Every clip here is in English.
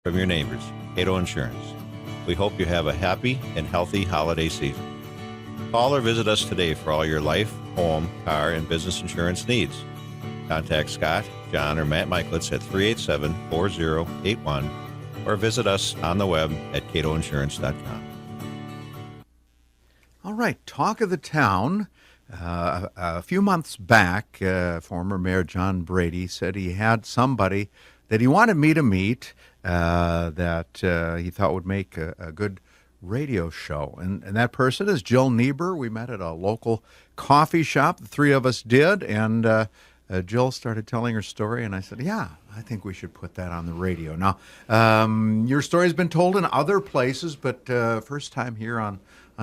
from your neighbors, Cato Insurance. We hope you have a happy and healthy holiday season. Call or visit us today for all your life, home, car, and business insurance needs. Contact Scott, John, or Matt Michaelitz at 387-4081 or visit us on the web at catoinsurance.com. All right, talk of the town. A few months back, former Mayor John Brady said he had somebody that he wanted me to meet that he thought would make a good radio show. And that person is Jill Niebuhr. We met at a local coffee shop. The three of us did, and Jill started telling her story, and I said, yeah, I think we should put that on the radio. Now, your story's been told in other places, but first time here on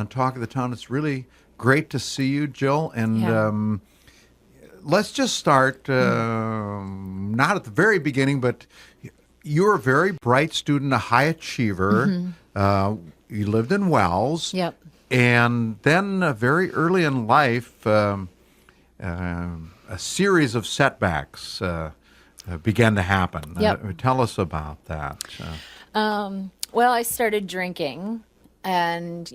Talk of the Town. It's really great to see you, Jill. And let's just start, not at the very beginning, but you're a very bright student, a high achiever. You lived in Wells. Yep. And then very early in life, a series of setbacks began to happen. Yep. Tell us about that. Well, I started drinking, and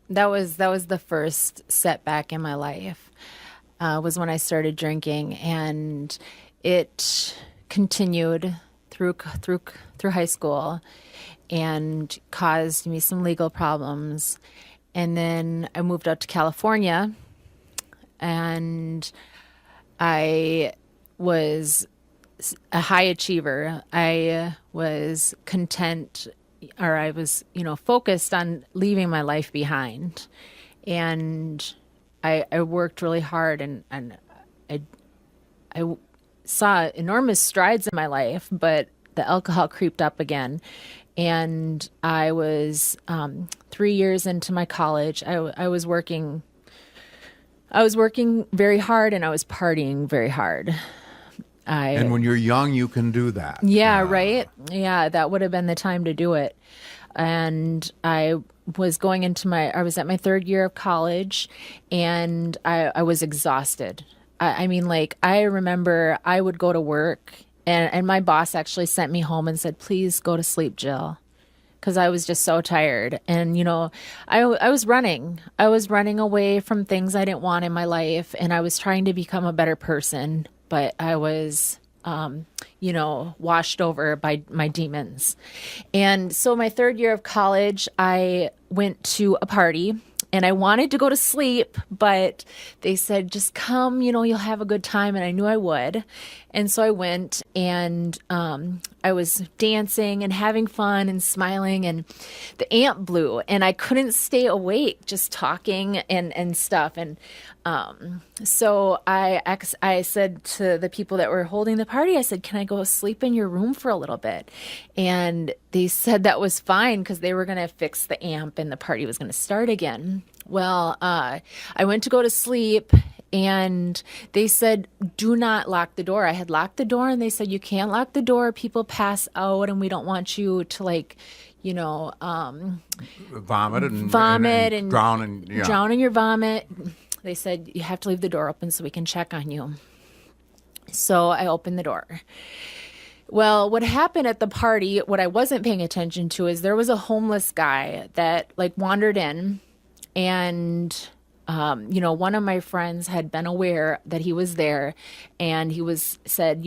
that was the first setback in my life. Was when I started drinking, and it continued through high school, and caused me some legal problems. And then I moved out to California, and I was a high achiever. I was content, or I was, focused on leaving my life behind. And I worked really hard, and I saw enormous strides in my life, but the alcohol creeped up again. And I was 3 years into my college. I was working very hard, and I was partying very hard. And when you're young, you can do that. Yeah, right? Yeah, that would have been the time to do it. And I was I was at my third year of college, and I was exhausted. I remember I would go to work, and my boss actually sent me home and said, please go to sleep, Jill, because I was just so tired. And, I was running. I was running away from things I didn't want in my life, and I was trying to become a better person, but I was, washed over by my demons. And so my third year of college, I went to a party, and I wanted to go to sleep, but they said, just come, you'll have a good time. And I knew I would. And so I went, and I was dancing and having fun and smiling, and the amp blew, and I couldn't stay awake just talking and stuff. And so I said to the people that were holding the party, I said, can I go sleep in your room for a little bit? And they said that was fine, because they were going to fix the amp and the party was going to start again. Well, I went to go to sleep, and they said, do not lock the door. I had locked the door, and they said, you can't lock the door. People pass out, and we don't want you to vomit and drown in your vomit. They said, you have to leave the door open so we can check on you. So I opened the door. Well, what happened at the party, what I wasn't paying attention to, is there was a homeless guy that wandered in, and one of my friends had been aware that he was there, and he said,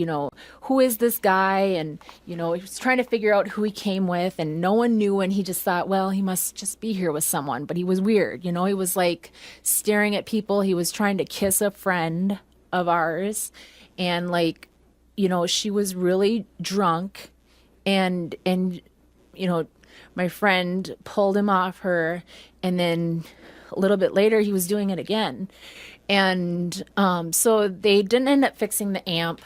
who is this guy? And, he was trying to figure out who he came with, and no one knew. And he just thought, well, he must just be here with someone. But he was weird. He was staring at people. He was trying to kiss a friend of ours. And she was really drunk, and my friend pulled him off her, and then a little bit later, he was doing it again. And so they didn't end up fixing the amp,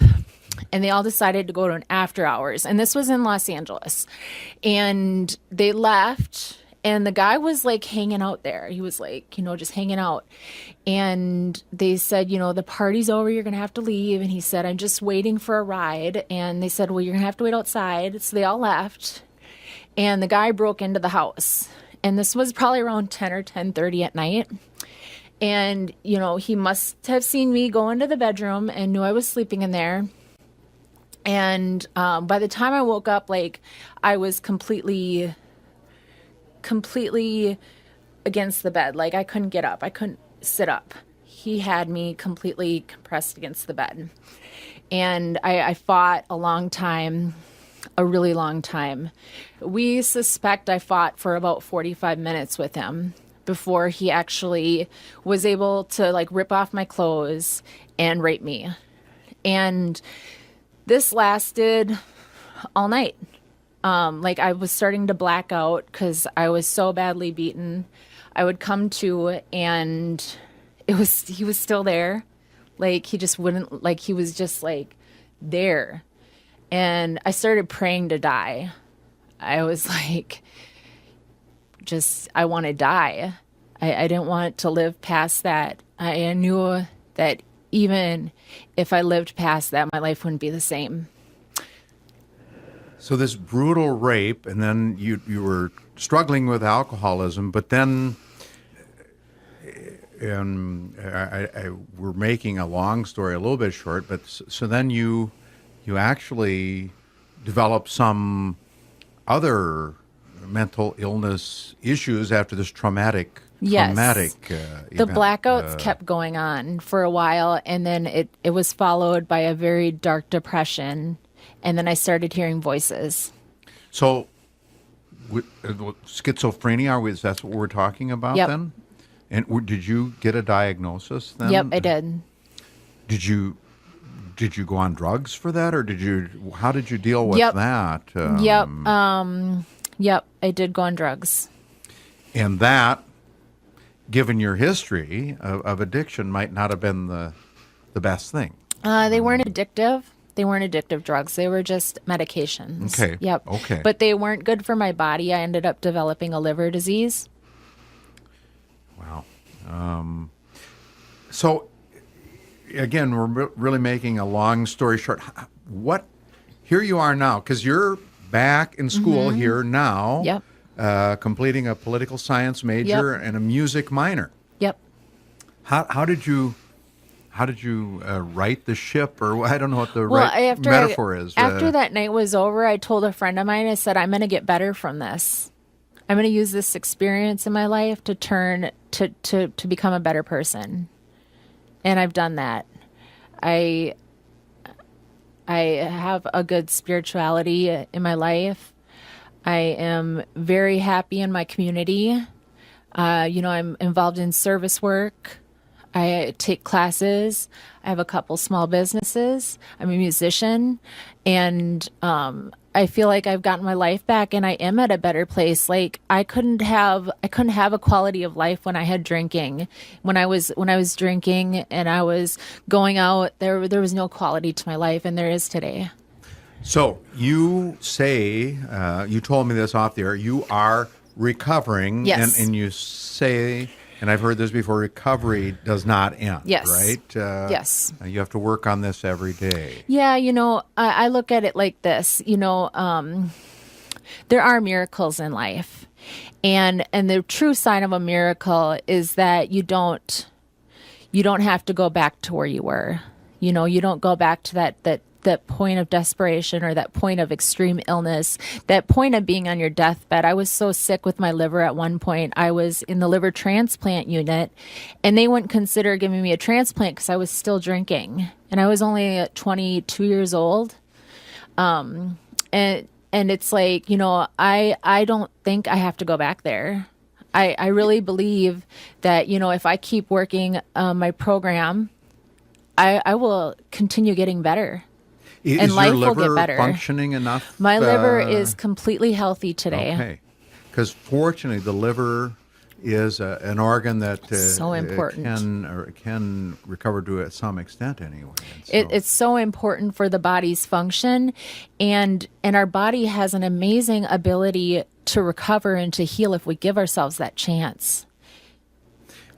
and they all decided to go to an after hours. And this was in Los Angeles. And they left, and the guy was hanging out there. He was just hanging out. And they said, the party's over. You're going to have to leave. And he said, I'm just waiting for a ride. And they said, well, you're going to have to wait outside. So they all left. And the guy broke into the house. And this was probably around 10 or 10:30 at night. And, he must have seen me go into the bedroom and knew I was sleeping in there. And by the time I woke up, like, I was completely against the bed. Like, I couldn't get up. I couldn't sit up. He had me completely compressed against the bed. And I fought a long time, a really long time. We suspect I fought for about 45 minutes with him before he actually was able to, like, rip off my clothes and rape me. And this lasted all night. Like, I was starting to black out because I was so badly beaten. I would come to, and he was still there. Like, he just wouldn't, like, he was just, like, there. And I started praying to die. I was like, I want to die. I didn't want to live past that. I knew that even if I lived past that, my life wouldn't be the same. So this brutal rape, and then you were struggling with alcoholism, but then, and we're making a long story a little bit short, but so then you actually developed some other mental illness issues after this traumatic Yes. event. The blackouts kept going on for a while, and then it was followed by a very dark depression, and then I started hearing voices. So, schizophrenia, that's what we're talking about then? And did you get a diagnosis then? Yep, I did. Did you go on drugs for that, or how did you deal with that? Yep, I did go on drugs. And that, given your history of addiction, might not have been the best thing. They weren't addictive. They weren't addictive drugs. They were just medications. Okay. Yep. Okay. But they weren't good for my body. I ended up developing a liver disease. Wow. So, again, we're really making a long story short. Here you are now, because you're back in school here now. Yep. Completing a political science major and a music minor. Yep. How did you right the ship, or I don't know what the metaphor is. After that night was over, I told a friend of mine, I said, I'm going to get better from this. I'm going to use this experience in my life to turn to become a better person. And I've done that. I have a good spirituality in my life. I am very happy in my community. I'm involved in service work. I take classes. I have a couple small businesses. I'm a musician, and I feel like I've gotten my life back, and I am at a better place. Like, I couldn't have a quality of life when I had drinking. When I was drinking and I was going out, there was no quality to my life, and there is today. So you say, you told me this off the air, you are recovering. Yes. And you say, and I've heard this before, recovery does not end. Yes. Right? Yes. You have to work on this every day. Yeah, I look at it like this. There are miracles in life. And the true sign of a miracle is that you don't have to go back to where you were. You don't go back to that point of desperation or that point of extreme illness, that point of being on your deathbed. I was so sick with my liver at one point. I was in the liver transplant unit, and they wouldn't consider giving me a transplant because I was still drinking. And I was only 22 years old. And it's like, I don't think I have to go back there. I really believe that, if I keep working my program, I will continue getting better. And life will get better. Is your liver functioning enough? My liver is completely healthy today. Okay. Because fortunately, the liver is an organ that so important. Can recover to some extent anyway. It's so important for the body's function, and our body has an amazing ability to recover and to heal if we give ourselves that chance.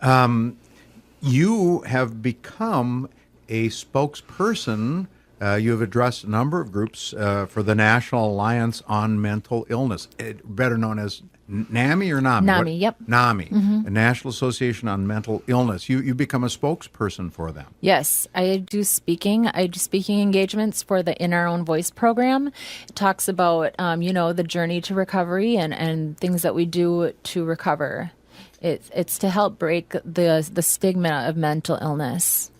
You have become a spokesperson you have addressed a number of groups for the National Alliance on Mental Illness, better known as NAMI or NAMI? NAMI, yep. NAMI, a National Association on Mental Illness. You become a spokesperson for them. Yes, I do speaking. I do speaking engagements for the In Our Own Voice program. It talks about, the journey to recovery and things that we do to recover. It's to help break the stigma of mental illness.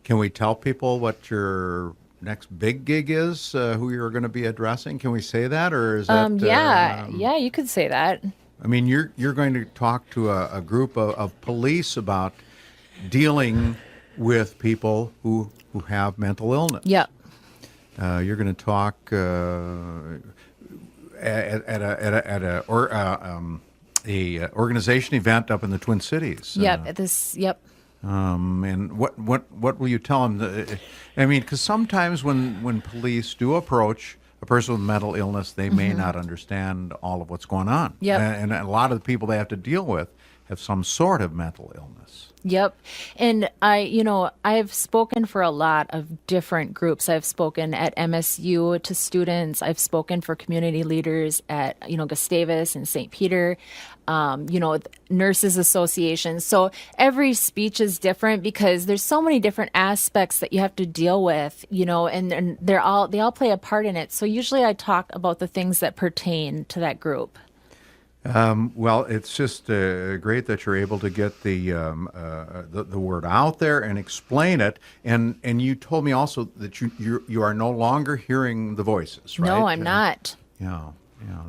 Can we tell people what your next big gig is, who you're going to be addressing? Can we say that, or is that? Yeah, you could say that. I mean, you're going to talk to a group of police about dealing with people who have mental illness. Yep. You're going to talk at a organization event up in the Twin Cities. Yep. Yep. And what will you tell them? I mean, because sometimes when police do approach a person with mental illness, they may not understand all of what's going on. Yep. And a lot of the people they have to deal with have some sort of mental illness. Yep. And I've spoken for a lot of different groups. I've spoken at MSU to students. I've spoken for community leaders at, Gustavus and St. Peter, nurses associations. So every speech is different because there's so many different aspects that you have to deal with, and they all play a part in it. So usually I talk about the things that pertain to that group. Well, it's just great that you're able to get the word out there and explain it. And you told me also that you are no longer hearing the voices, right? No, I'm not. Yeah.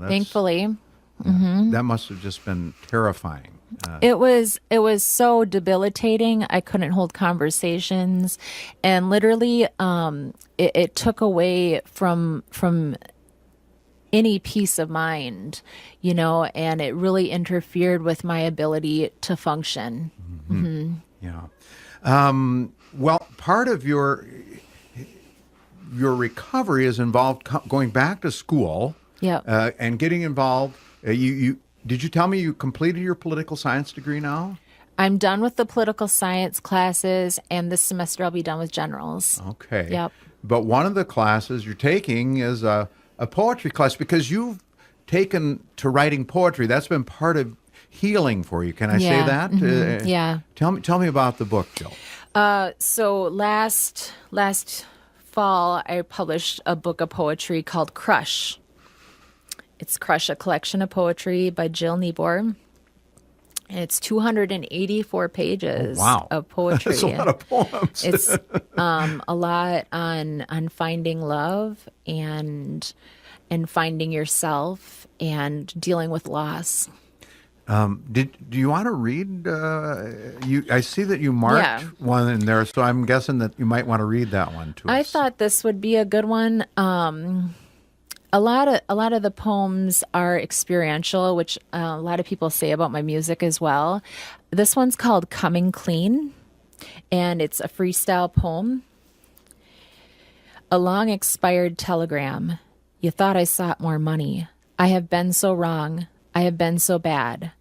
Thankfully. That must have just been terrifying. It was so debilitating. I couldn't hold conversations, and literally, it took away from any peace of mind, and it really interfered with my ability to function. Yeah. Well, part of your recovery is involved going back to school. Yeah. And getting involved. Did you tell me you completed your political science degree now? I'm done with the political science classes, and this semester I'll be done with generals. Okay. Yep. But one of the classes you're taking is a poetry class because you've taken to writing poetry. That's been part of healing for you. Can I say that? Yeah. Tell me about the book, Jill. So last fall, I published a book of poetry called Crush. It's Crush, a collection of poetry by Jill Niebuhr. And it's 284 pages of poetry. That's a lot of poems. It's a lot on finding love and finding yourself and dealing with loss. Do you want to read? I see that you marked one in there, so I'm guessing that you might want to read that one to us. I thought this would be a good one. A lot of the poems are experiential, which a lot of people say about my music as well. This one's called Coming Clean, and it's a freestyle poem. A long expired telegram. You thought I sought more money. I have been so wrong. I have been so bad.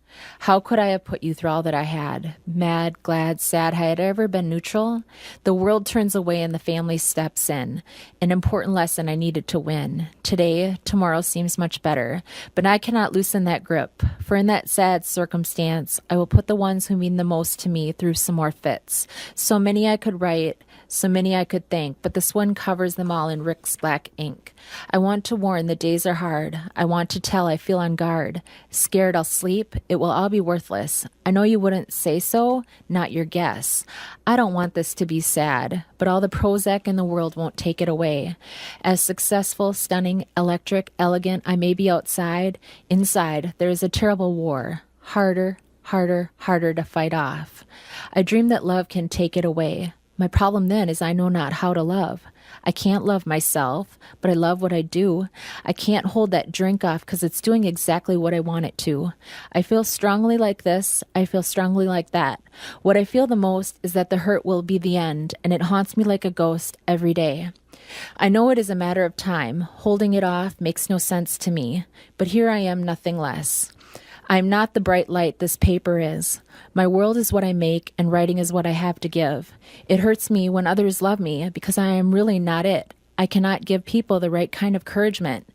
How could I have put you through all that I had? Mad, glad, sad, had I ever been neutral? The world turns away and the family steps in. An important lesson I needed to win. Today, tomorrow seems much better, but I cannot loosen that grip. For in that sad circumstance, I will put the ones who mean the most to me through some more fits. So many I could write, so many I could thank, but this one covers them all in Rick's black ink. I want to warn the days are hard. I want to tell I feel on guard. Scared I'll sleep. It will all be worthless. I know you wouldn't say so, not your guess. I don't want this to be sad, but all the Prozac in the world won't take it away. As successful, stunning, electric, elegant I may be outside, inside there is a terrible war. Harder, harder, harder to fight off. I dream that love can take it away. My problem then is I know not how to love. I can't love myself, but I love what I do. I can't hold that drink off because it's doing exactly what I want it to. I feel strongly like this. I feel strongly like that. What I feel the most is that the hurt will be the end, and it haunts me like a ghost every day. I know it is a matter of time. Holding it off makes no sense to me, but here I am, nothing less. I am not the bright light this paper is. My world is what I make, and writing is what I have to give. It hurts me when others love me because I am really not it. I cannot give people the right kind of encouragement.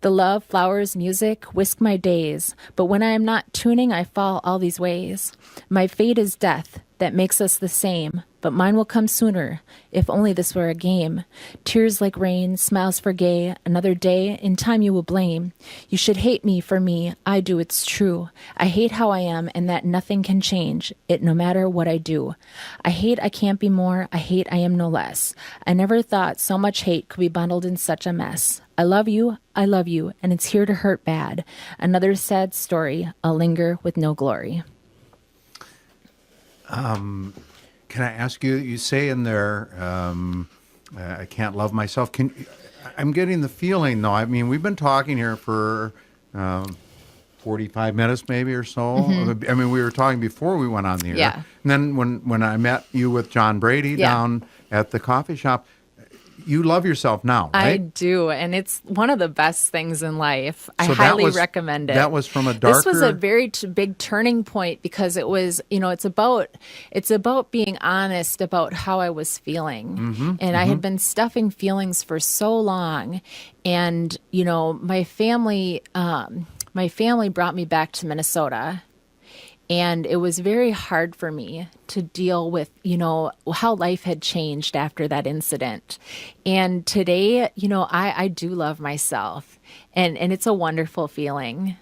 The love, flowers, music whisk my days, but when I am not tuning, I fall all these ways. My fate is death that makes us the same, but mine will come sooner, if only this were a game. Tears like rain, smiles for gay, another day, in time you will blame. You should hate me for me, I do, it's true. I hate how I am, and that nothing can change it no matter what I do. I hate I can't be more, I hate I am no less. I never thought so much hate could be bundled in such a mess. I love you, and it's here to hurt bad. Another sad story, I'll linger with no glory. Can I ask you, you say in there, I can't love myself. I'm getting the feeling, though, I mean, we've been talking here for 45 minutes maybe or so. I mean, we were talking before we went on the air. Yeah. And then when I met you with John Brady down at the coffee shop, you love yourself now, right? I do, and it's one of the best things in life. I So highly recommend it. That was from a darker... This was a very big turning point because it was, it's about being honest about how I was feeling. And I had been stuffing feelings for so long. And, my family brought me back to Minnesota. And it was very hard for me to deal with, how life had changed after that incident. And today, I do love myself. And it's a wonderful feeling.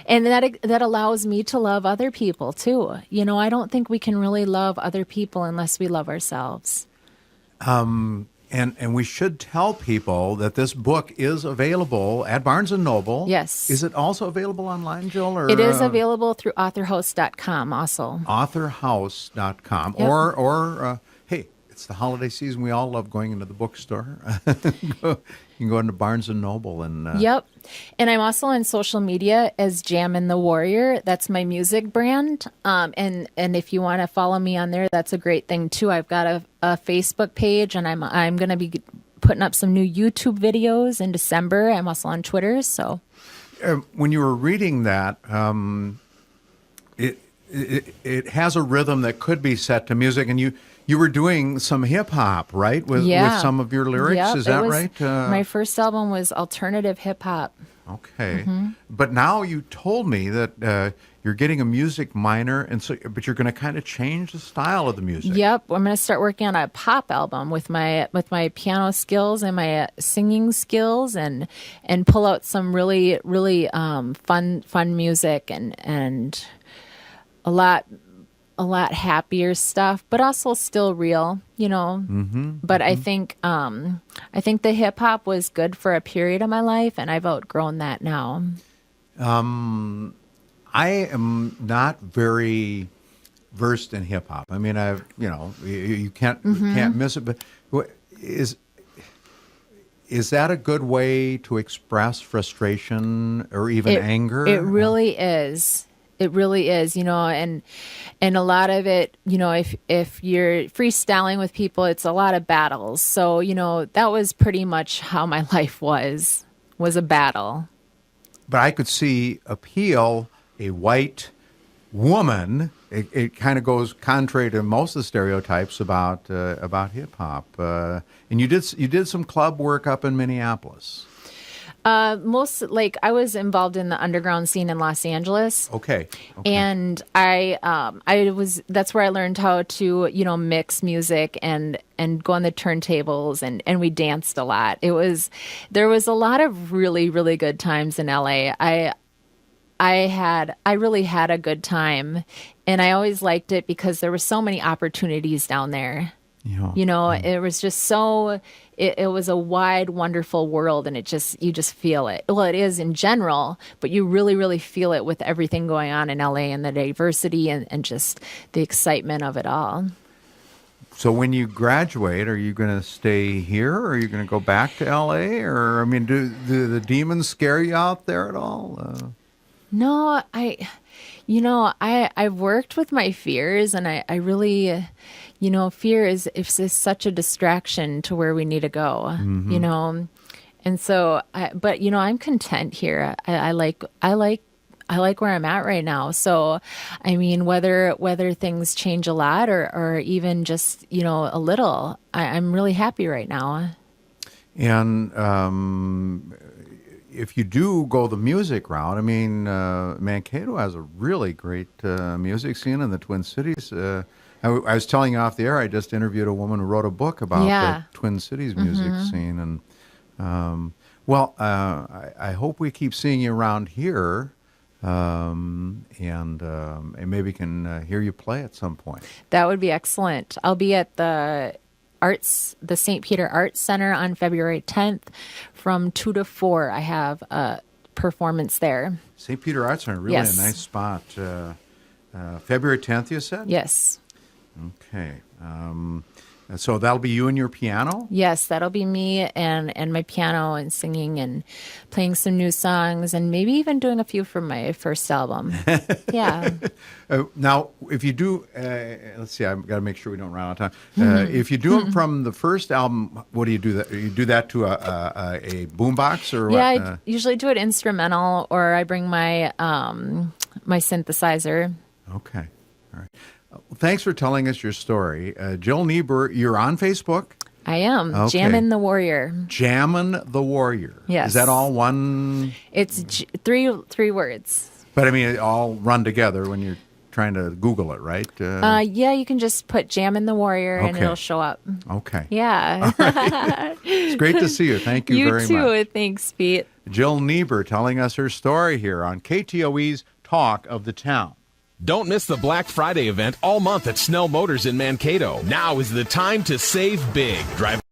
And that allows me to love other people, too. I don't think we can really love other people unless we love ourselves. And we should tell people that this book is available at Barnes & Noble. Yes. Is it also available online, Jill? Or, it is available through authorhouse.com also. Authorhouse.com. Yep. Or hey, it's the holiday season. We all love going into the bookstore. You can go into Barnes & Noble. And Yep. And I'm also on social media as Jammin the Warrior. That's my music brand. And if you want to follow me on there, that's a great thing, too. I've got a Facebook page, and I'm going to be putting up some new YouTube videos in December. I'm also on Twitter. So when you were reading that, it has a rhythm that could be set to music, and you were doing some hip hop, right? With some of your lyrics, yep, is that right? My first album was alternative hip hop. Okay, but now you told me that you're getting a music minor, but you're going to kind of change the style of the music. Yep, I'm going to start working on a pop album with my piano skills and my singing skills, and pull out some really fun music and a lot happier stuff, but also still real, But I think the hip hop was good for a period of my life, and I've outgrown that now. I am not very versed in hip hop. I mean, you can't miss it. But is that a good way to express frustration or even anger? It really is. It really is, and a lot of it, if you're freestyling with people, it's a lot of battles. So, that was pretty much how my life was a battle. But I could see appeal, a white woman. It kind of goes contrary to most of the stereotypes about hip hop. And you did some club work up in Minneapolis. I was involved in the underground scene in Los Angeles. Okay. And that's where I learned how to, mix music and go on the turntables, and we danced a lot. There was a lot of really, really good times in LA. I really had a good time, and I always liked it because there were so many opportunities down there. It was just it was a wide, wonderful world, and you just feel it. Well, it is in general, but you really, really feel it with everything going on in LA and the diversity and just the excitement of it all. So when you graduate, are you going to stay here, or are you going to go back to LA? Or, I mean, do the demons scare you out there at all? No, I've worked with my fears, and I really, fear is such a distraction to where we need to go, and so, I'm content here. I like where I'm at right now. So, I mean, whether things change a lot or even just, a little, I'm really happy right now. And if you do go the music route, I mean, Mankato has a really great music scene in the Twin Cities. I was telling you off the air, I just interviewed a woman who wrote a book about the Twin Cities music scene. And, I hope we keep seeing you around here. And maybe can hear you play at some point. That would be excellent. I'll be at the St. Peter Arts Center on February 10th from 2 to 4. I have a performance there. St. Peter Arts Center, really a nice spot. February 10th, you said? Yes. Okay. So that'll be you and your piano? Yes, that'll be me and my piano and singing and playing some new songs and maybe even doing a few from my first album. Yeah. Now, if you do, let's see, I've got to make sure we don't run out of time. If you do them from the first album, what do you do? You do that to a boombox or what? Yeah, I usually do it instrumental, or I bring my my synthesizer. Okay. All right. Well, thanks for telling us your story. Jill Niebuhr, you're on Facebook? I am. Okay. Jammin the Warrior. Jammin the Warrior. Yes. Is that all one? It's three words. But I mean, it all run together when you're trying to Google it, right? Yeah, you can just put Jammin the Warrior and Okay. it'll show up. Okay. Yeah. It's great to see you. Thank you, very You much. too. Thanks, Pete. Jill Niebuhr telling us her story here on KTOE's Talk of the Town. Don't miss the Black Friday event all month at Snell Motors in Mankato. Now is the time to save big. Drive